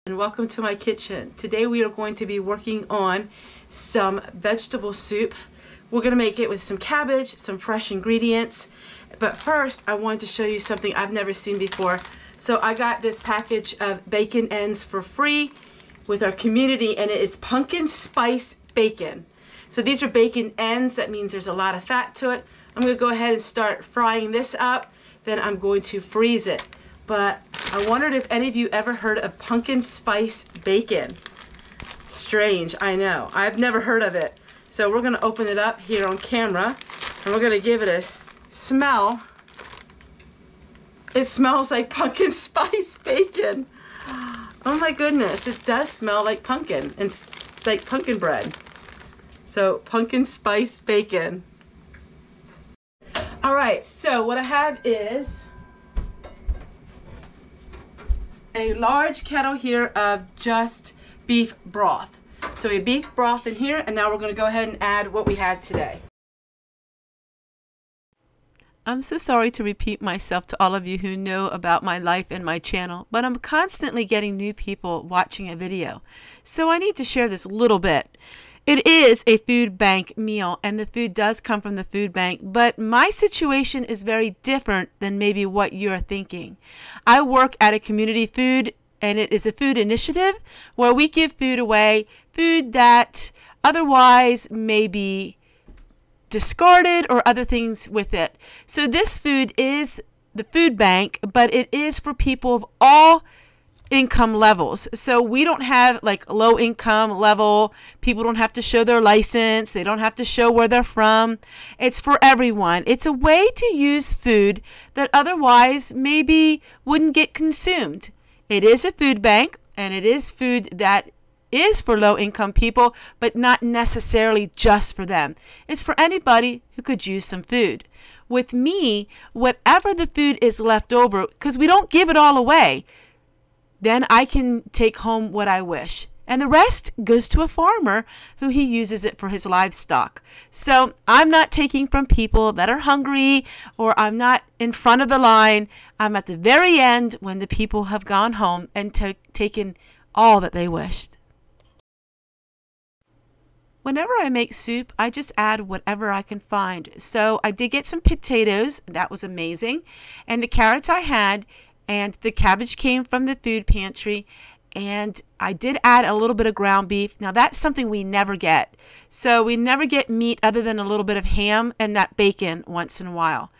And welcome to my kitchen. Today we are going to be working on some vegetable soup. We're going to make it with some cabbage, some fresh ingredients. But first I wanted to show you something I've never seen before. So I got this package of bacon ends for free with our community, and it is pumpkin spice bacon. So these are bacon ends. That means there's a lot of fat to it. I'm going to go ahead and start frying this up. Then I'm going to freeze it. But I wondered if any of you ever heard of pumpkin spice bacon. Strange, I know. I've never heard of it. So we're going to open it up here on camera, and we're going to give it a smell. It smells like pumpkin spice bacon. Oh my goodness, it does smell like pumpkin and like pumpkin bread. So pumpkin spice bacon. All right, so what I have is a large kettle here of just beef broth. So we have beef broth in here, and now we're going to go ahead and add what we had today. I'm so sorry to repeat myself to all of you who know about my life and my channel, but I'm constantly getting new people watching a video. So I need to share this little bit. It is a food bank meal, and the food does come from the food bank, but my situation is very different than maybe what you're thinking. I work at a community food, and it is a food initiative where we give food away, food that otherwise may be discarded or other things with it. So this food is the food bank, but it is for people of all income levels. So we don't have like low income level. People don't have to show their license. They don't have to show where they're from. It's for everyone. It's a way to use food that otherwise maybe wouldn't get consumed. It is a food bank, and it is food that is for low income people, but not necessarily just for them. It's for anybody who could use some food. With me, whatever the food is left over, because we don't give it all away, then I can take home what I wish. And the rest goes to a farmer who he uses it for his livestock. So I'm not taking from people that are hungry, or I'm not in front of the line. I'm at the very end when the people have gone home and taken all that they wished. Whenever I make soup, I just add whatever I can find. So I did get some potatoes. That was amazing. And the carrots I had, and the cabbage came from the food pantry, and I did add a little bit of ground beef. Now that's something we never get. So we never get meat other than a little bit of ham and that bacon once in a while.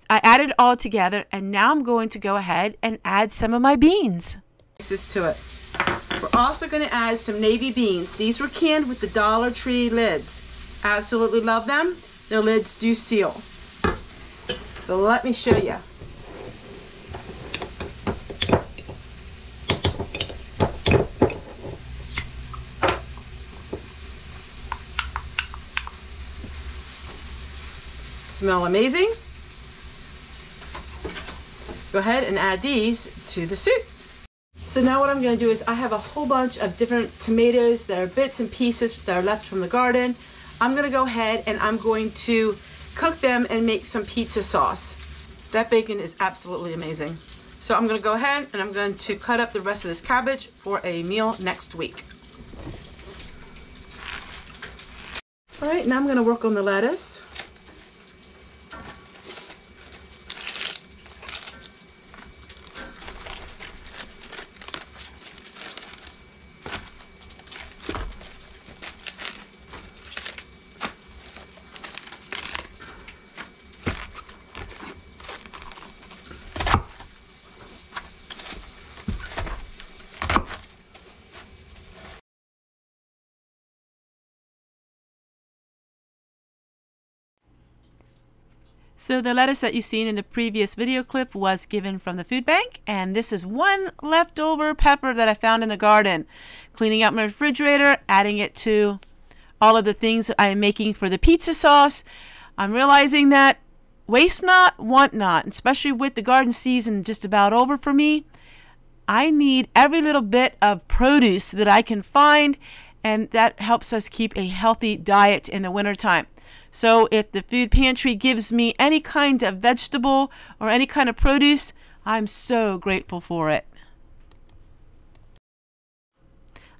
I added it all together, and now I'm going to go ahead and add some of my beans. To it. We're also going to add some navy beans. These were canned with the Dollar Tree lids. Absolutely love them. Their lids do seal. So let me show you. Smell amazing. Go ahead and add these to the soup. So now what I'm going to do is I have a whole bunch of different tomatoes that are bits and pieces that are left from the garden. I'm going to go ahead and I'm going to cook them and make some pizza sauce. That bacon is absolutely amazing. So I'm going to go ahead and I'm going to cut up the rest of this cabbage for a meal next week. All right, now I'm going to work on the lettuce. So the lettuce that you've seen in the previous video clip was given from the food bank, and this is one leftover pepper that I found in the garden. Cleaning out my refrigerator, adding it to all of the things that I am making for the pizza sauce. I'm realizing that waste not, want not, especially with the garden season just about over for me. I need every little bit of produce that I can find, and that helps us keep a healthy diet in the wintertime. So if the food pantry gives me any kind of vegetable or any kind of produce, I'm so grateful for it.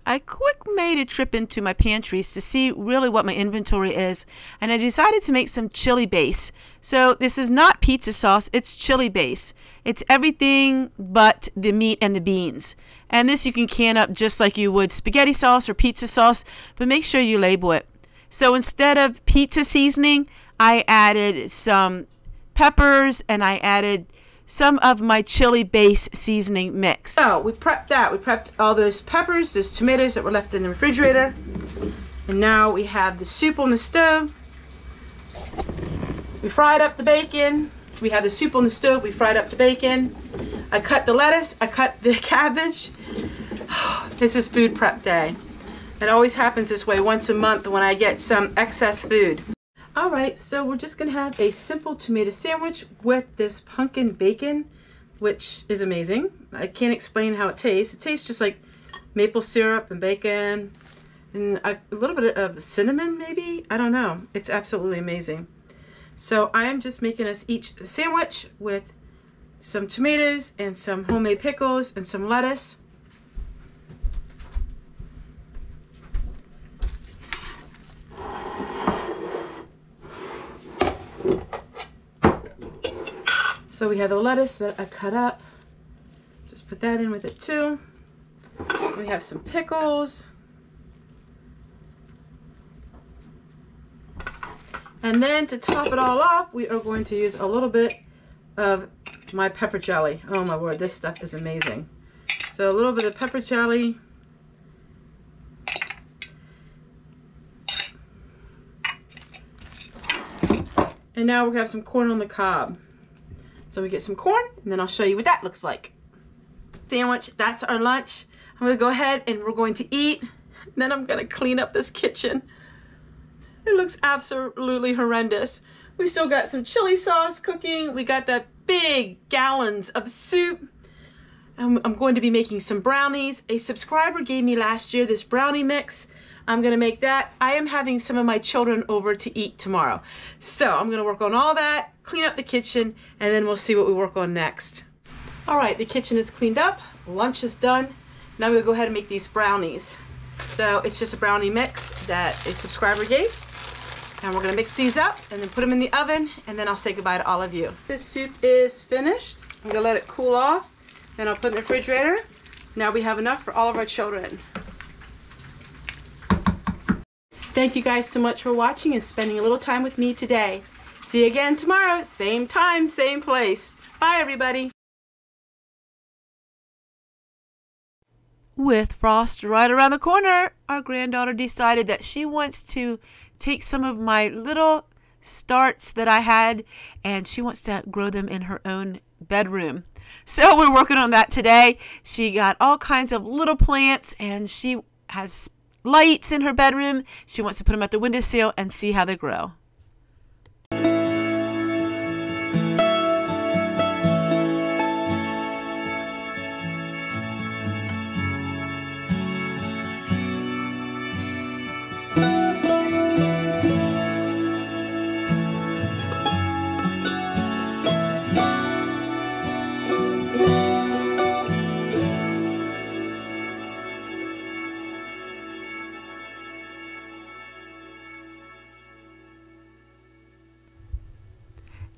I quick made a trip into my pantries to see really what my inventory is, and I decided to make some chili base. So this is not pizza sauce, it's chili base. It's everything but the meat and the beans. And this you can can up just like you would spaghetti sauce or pizza sauce, but make sure you label it. So instead of pizza seasoning, I added some peppers and I added some of my chili base seasoning mix. So we prepped that. We prepped all those peppers, those tomatoes that were left in the refrigerator. And now we have the soup on the stove. We fried up the bacon. We have the soup on the stove. We fried up the bacon. I cut the lettuce. I cut the cabbage. This is food prep day. It always happens this way once a month when I get some excess food. All right, so we're just gonna have a simple tomato sandwich with this pumpkin bacon, which is amazing. I can't explain how it tastes. It tastes just like maple syrup and bacon and a little bit of cinnamon maybe. I don't know. It's absolutely amazing. So I am just making us each a sandwich with some tomatoes and some homemade pickles and some lettuce. So we have the lettuce that I cut up. Just put that in with it too. We have some pickles. And then to top it all off, we are going to use a little bit of my pepper jelly. Oh my word, this stuff is amazing. So a little bit of pepper jelly. And now we're gonna have some corn on the cob. So we get some corn, and then I'll show you what that looks like. Sandwich, that's our lunch. I'm gonna go ahead and we're going to eat. Then I'm gonna clean up this kitchen. It looks absolutely horrendous. We still got some chili sauce cooking. We got the big gallons of soup. I'm going to be making some brownies. A subscriber gave me last year this brownie mix. I'm gonna make that. I am having some of my children over to eat tomorrow. So I'm gonna work on all that, clean up the kitchen, and then we'll see what we work on next. All right, the kitchen is cleaned up, lunch is done. Now I'm gonna go ahead and make these brownies. So it's just a brownie mix that a subscriber gave. And we're gonna mix these up and then put them in the oven, and then I'll say goodbye to all of you. This soup is finished. I'm gonna let it cool off. Then I'll put it in the refrigerator. Now we have enough for all of our children. Thank you guys so much for watching and spending a little time with me today. See you again tomorrow, same time, same place. Bye, everybody. With frost right around the corner, our granddaughter decided that she wants to take some of my little starts that I had and she wants to grow them in her own bedroom. So we're working on that today. She got all kinds of little plants and she has lights in her bedroom. She wants to put them at the windowsill and see how they grow.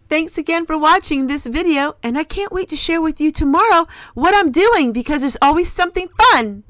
Thanks again for watching this video, and I can't wait to share with you tomorrow what I'm doing because there's always something fun.